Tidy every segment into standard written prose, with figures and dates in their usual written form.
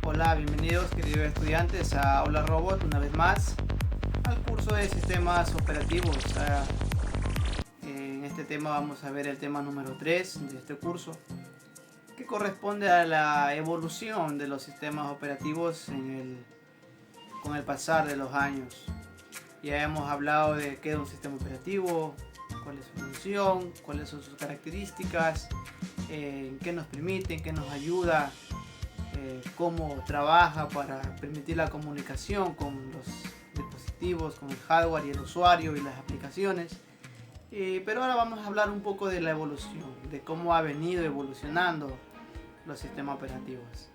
Hola, bienvenidos queridos estudiantes a Aula Robot una vez más al curso de sistemas operativos. En este tema vamos a ver el tema número 3 de este curso, que corresponde a la evolución de los sistemas operativos con el pasar de los años. Ya hemos hablado de qué es un sistema operativo, cuál es su función, cuáles son sus características, qué nos permite, qué nos ayuda, cómo trabaja para permitir la comunicación con los dispositivos, con el hardware y el usuario y las aplicaciones. Pero ahora vamos a hablar un poco de la evolución, de cómo ha venido evolucionando los sistemas operativos.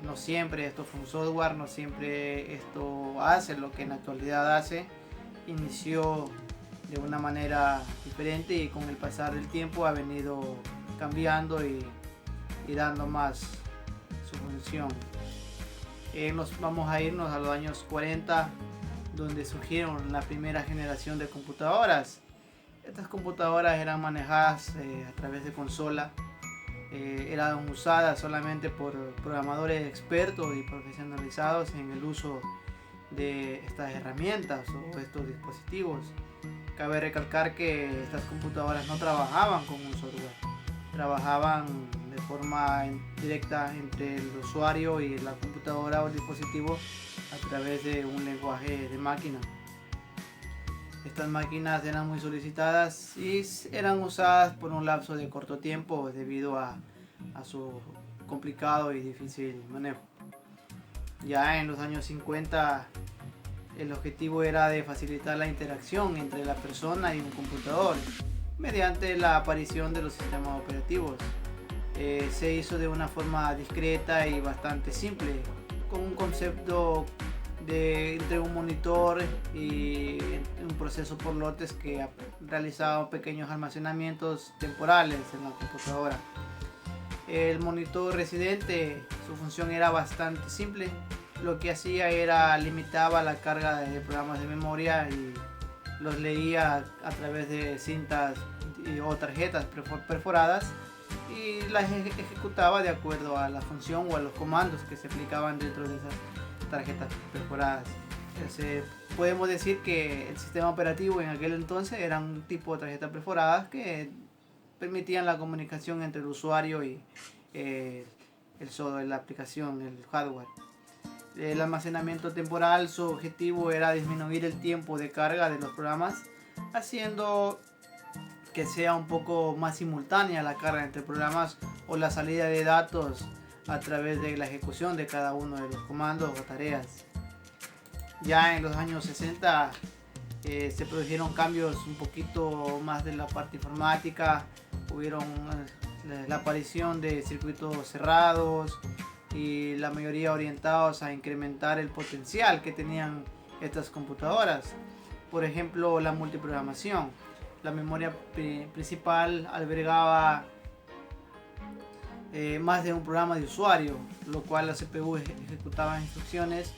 No siempre esto fue un software, no siempre esto hace lo que en la actualidad hace. Inició de una manera diferente y con el pasar del tiempo ha venido cambiando y dando más su función. Vamos a irnos a los años 40, donde surgieron la primera generación de computadoras. Estas computadoras eran manejadas a través de consola. Eran usadas solamente por programadores expertos y profesionalizados en el uso de estas herramientas o estos dispositivos. Cabe recalcar que estas computadoras no trabajaban con un software, trabajaban de forma directa entre el usuario y la computadora o el dispositivo a través de un lenguaje de máquina. Estas máquinas eran muy solicitadas y eran usadas por un lapso de corto tiempo debido a su complicado y difícil manejo. Ya en los años 50 el objetivo era de facilitar la interacción entre la persona y un computador mediante la aparición de los sistemas operativos. Se hizo de una forma discreta y bastante simple, con un concepto entre un monitor y un proceso por lotes que realizaba pequeños almacenamientos temporales en la computadora. El monitor residente, su función era bastante simple. Lo que hacía era limitaba la carga de programas de memoria y los leía a través de cintas o tarjetas perforadas y las ejecutaba de acuerdo a la función o a los comandos que se aplicaban dentro de esas tarjetas perforadas. Podemos decir que el sistema operativo en aquel entonces era un tipo de tarjetas perforadas que permitían la comunicación entre el usuario y el software, la aplicación, el hardware. El almacenamiento temporal, su objetivo era disminuir el tiempo de carga de los programas, haciendo que sea un poco más simultánea la carga entre programas o la salida de datos a través de la ejecución de cada uno de los comandos o tareas. Ya en los años 60 se produjeron cambios un poquito más de la parte informática. Hubieron la aparición de circuitos cerrados y la mayoría orientados a incrementar el potencial que tenían estas computadoras. Por ejemplo, la multiprogramación. La memoria principal albergaba más de un programa de usuario, lo cual la CPU ejecutaba instrucciones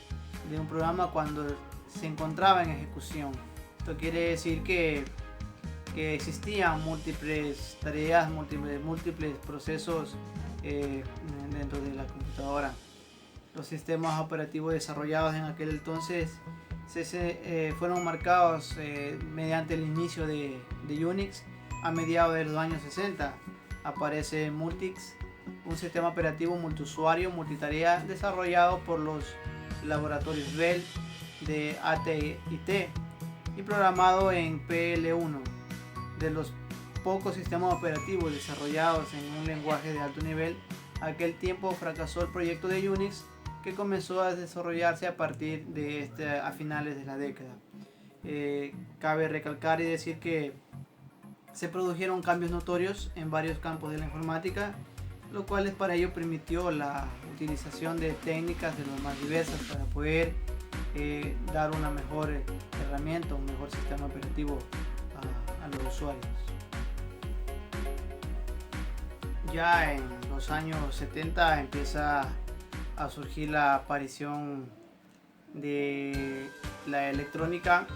de un programa cuando se encontraba en ejecución. Esto quiere decir que existían múltiples tareas, múltiples procesos dentro de la computadora. Los sistemas operativos desarrollados en aquel entonces fueron marcados mediante el inicio de Unix. A mediados de los años 60 aparece Multics, un sistema operativo multiusuario, multitarea desarrollado por los laboratorios Bell de AT&T y programado en PL1. De los pocos sistemas operativos desarrollados en un lenguaje de alto nivel, aquel tiempo fracasó el proyecto de Unix, que comenzó a desarrollarse a partir de a finales de la década. Cabe recalcar y decir que se produjeron cambios notorios en varios campos de la informática, lo cual para ello permitió la utilización de técnicas de lo más diversas para poder dar una mejor herramienta, un mejor sistema operativo a los usuarios. Ya en los años 70 empieza a surgir la aparición de la electrónica,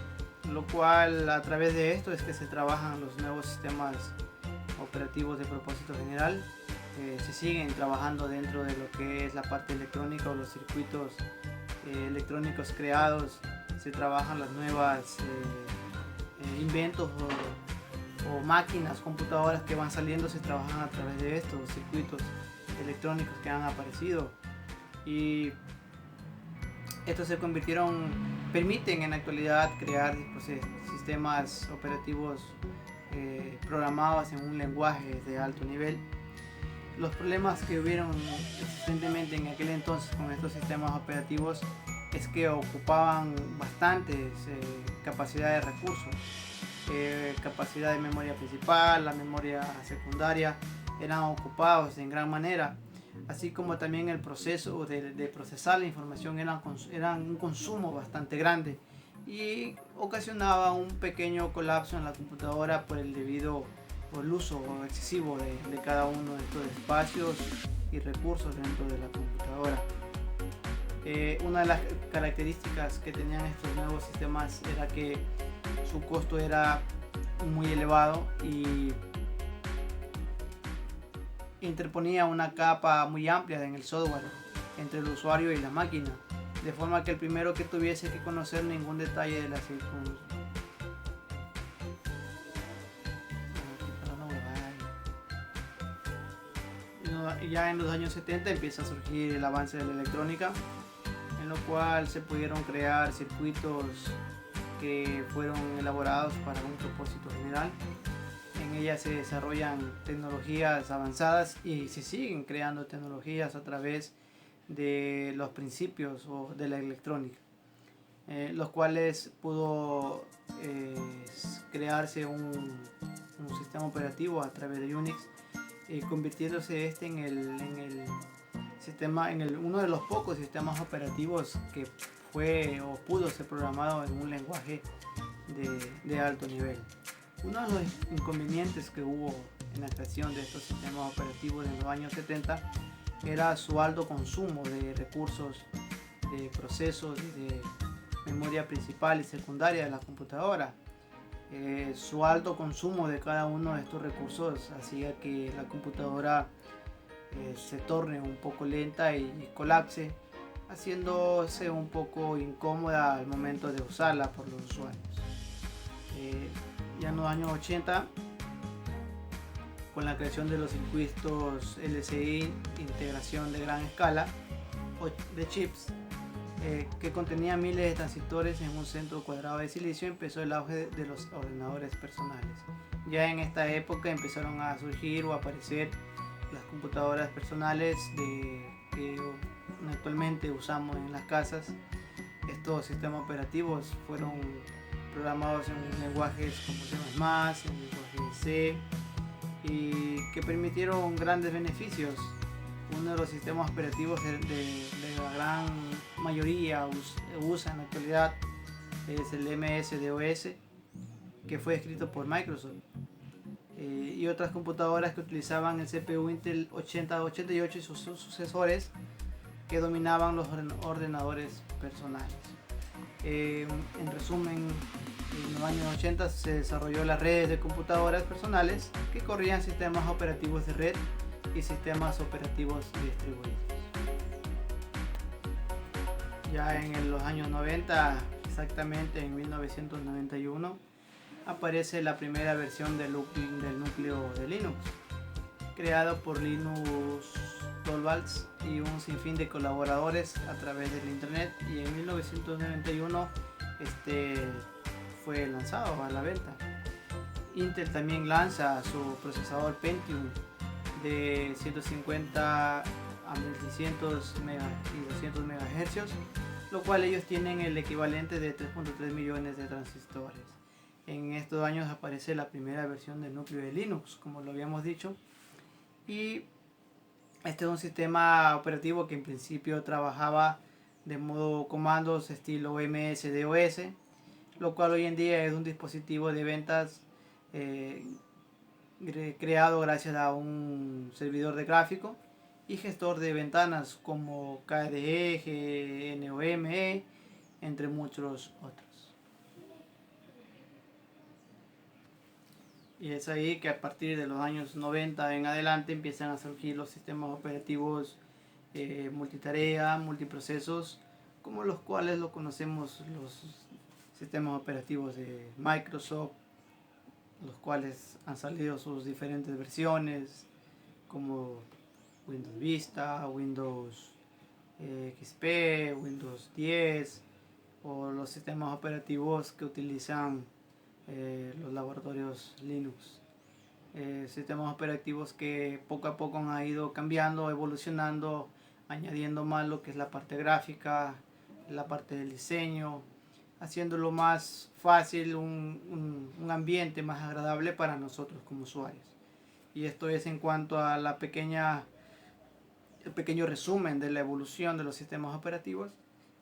lo cual a través de esto es que se trabajan los nuevos sistemas operativos de propósito general. se siguen trabajando dentro de lo que es la parte electrónica o los circuitos electrónicos creados. Se trabajan las nuevas inventos o máquinas, computadoras que van saliendo, se trabajan a través de estos circuitos electrónicos que han aparecido, y estos se permiten en la actualidad crear sistemas operativos programados en un lenguaje de alto nivel. Los problemas que hubieron existentemente en aquel entonces con estos sistemas operativos es que ocupaban bastantes capacidad de recursos, capacidad de memoria principal, la memoria secundaria eran ocupados en gran manera, así como también el proceso de procesar la información eran un consumo bastante grande y ocasionaba un pequeño colapso en la computadora por el uso excesivo de cada uno de estos espacios y recursos dentro de la computadora. Una de las características que tenían estos nuevos sistemas era que su costo era muy elevado y interponía una capa muy amplia en el software entre el usuario y la máquina, de forma que el primero que tuviese que conocer ningún detalle de la circunstancia. Ya en los años 70 empieza a surgir el avance de la electrónica, en lo cual se pudieron crear circuitos que fueron elaborados para un propósito general. En ella se desarrollan tecnologías avanzadas y se siguen creando tecnologías a través de los principios de la electrónica, los cuales pudo crearse un sistema operativo a través de Unix, convirtiéndose uno de los pocos sistemas operativos que fue o pudo ser programado en un lenguaje de alto nivel. Uno de los inconvenientes que hubo en la creación de estos sistemas operativos en los años 70 era su alto consumo de recursos, de procesos, de memoria principal y secundaria de la computadora. Su alto consumo de cada uno de estos recursos hacía que la computadora se torne un poco lenta y colapse, haciéndose un poco incómoda al momento de usarla por los usuarios. Ya en los años 80, con la creación de los circuitos LCI, integración de gran escala de chips, que contenían miles de transistores en un centro cuadrado de silicio, empezó el auge de los ordenadores personales. Ya en esta época empezaron a surgir o aparecer las computadoras personales que actualmente usamos en las casas. Estos sistemas operativos fueron programados en lenguajes como C++, en lenguaje C, y que permitieron grandes beneficios. Uno de los sistemas operativos de la gran mayoría usa en la actualidad es el MS-DOS, que fue escrito por Microsoft, y otras computadoras que utilizaban el CPU Intel 8088 y sus sucesores, que dominaban los ordenadores personales. En resumen, en los años 80 se desarrolló las redes de computadoras personales que corrían sistemas operativos de red y sistemas operativos distribuidos. Ya en los años 90, exactamente en 1991, aparece la primera versión del núcleo de Linux, creado por Linus Torvalds y un sinfín de colaboradores a través del internet, y en 1991 fue lanzado a la venta. Intel también lanza su procesador Pentium de 150 a 1600 y 200 MHz, lo cual ellos tienen el equivalente de 3.3 millones de transistores. En estos años aparece la primera versión del núcleo de Linux, como lo habíamos dicho, y este es un sistema operativo que en principio trabajaba de modo comandos estilo MS-DOS, lo cual hoy en día es un dispositivo de ventas creado gracias a un servidor de gráfico y gestor de ventanas como KDE, GNOME, entre muchos otros. Y es ahí que a partir de los años 90 en adelante empiezan a surgir los sistemas operativos multitarea, multiprocesos, como los cuales lo conocemos los sistemas operativos de Microsoft, los cuales han salido sus diferentes versiones, como Windows Vista, Windows XP, Windows 10, o los sistemas operativos que utilizan los laboratorios Linux. Sistemas operativos que poco a poco han ido cambiando, evolucionando, añadiendo más lo que es la parte gráfica, la parte del diseño, haciéndolo más fácil, un ambiente más agradable para nosotros como usuarios. Y esto es en cuanto a el pequeño resumen de la evolución de los sistemas operativos.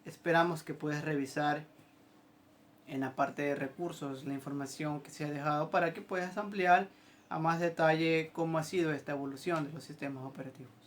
Esperamos que puedas revisar en la parte de recursos la información que se ha dejado para que puedas ampliar a más detalle cómo ha sido esta evolución de los sistemas operativos.